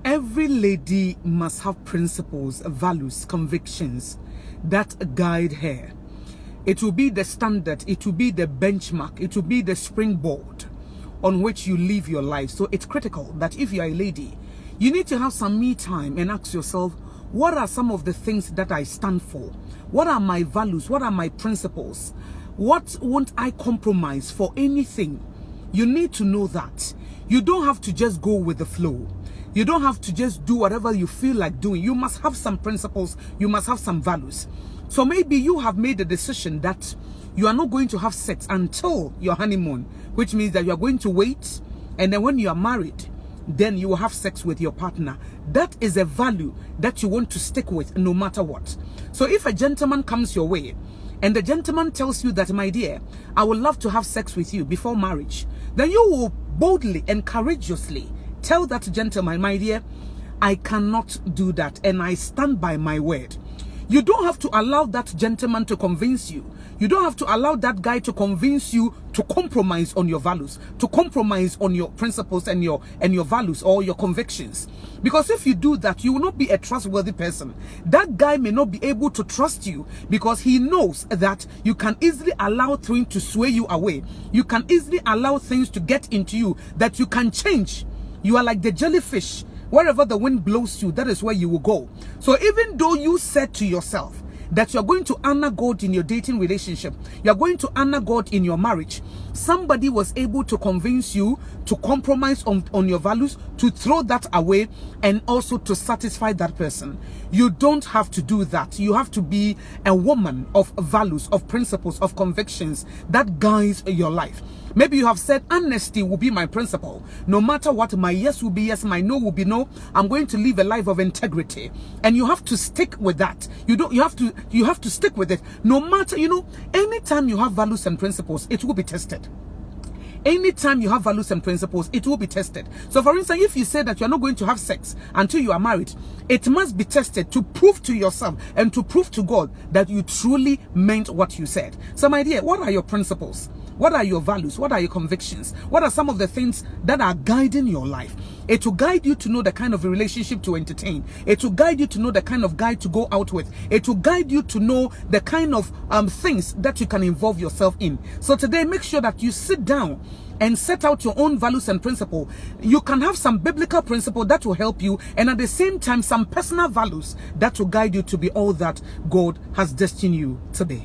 Every lady must have principles, values, convictions that guide her. It will be the standard, it will be the benchmark, it will be the springboard on which you live your life. So it's critical that if you are a lady, you need to have some me time and ask yourself, what are some of the things that I stand for? What are my values? What are my principles? What won't I compromise for anything? You need to know that. You don't have to just go with the flow. You don't have to just do whatever you feel like doing. You must have some principles. You must have some values. So maybe you have made a decision that you are not going to have sex until your honeymoon, which means that you are going to wait, and then when you are married, then you will have sex with your partner. That is a value that you want to stick with no matter what. So if a gentleman comes your way and the gentleman tells you that, my dear, I would love to have sex with you before marriage, then you will boldly and courageously tell that gentleman, my dear, I cannot do that and I stand by my word. You don't have to allow that gentleman to convince you. You don't have to allow that guy to convince you to compromise on your values, to compromise on your principles and your values or your convictions. Because if you do that, you will not be a trustworthy person. That guy may not be able to trust you because he knows that you can easily allow things to sway you away. You can easily allow things to get into you that you can change. You are like the jellyfish. Wherever the wind blows you, that is where you will go. So even though you said to yourself that you're going to honor God in your dating relationship, you're going to honor God in your marriage, somebody was able to convince you to compromise on your values, to throw that away, and also to satisfy that person. You don't have to do that. You have to be a woman of values, of principles, of convictions that guides your life. Maybe you have said honesty will be my principle. No matter what, my yes will be yes, my no will be no. I'm going to live a life of integrity, and you have to stick with that. You have to stick with it. No matter, anytime you have values and principles, it will be tested. Anytime you have values and principles, it will be tested. So for instance, if you say that you're not going to have sex until you are married, it must be tested to prove to yourself and to prove to God that you truly meant what you said. So my dear, what are your principles? What are your values? What are your convictions? What are some of the things that are guiding your life? It will guide you to know the kind of relationship to entertain. It will guide you to know the kind of guy to go out with. It will guide you to know the kind of things that you can involve yourself in. So today, make sure that you sit down and set out your own values and principle. You can have some biblical principle that will help you, and at the same time, some personal values that will guide you to be all that God has destined you to be.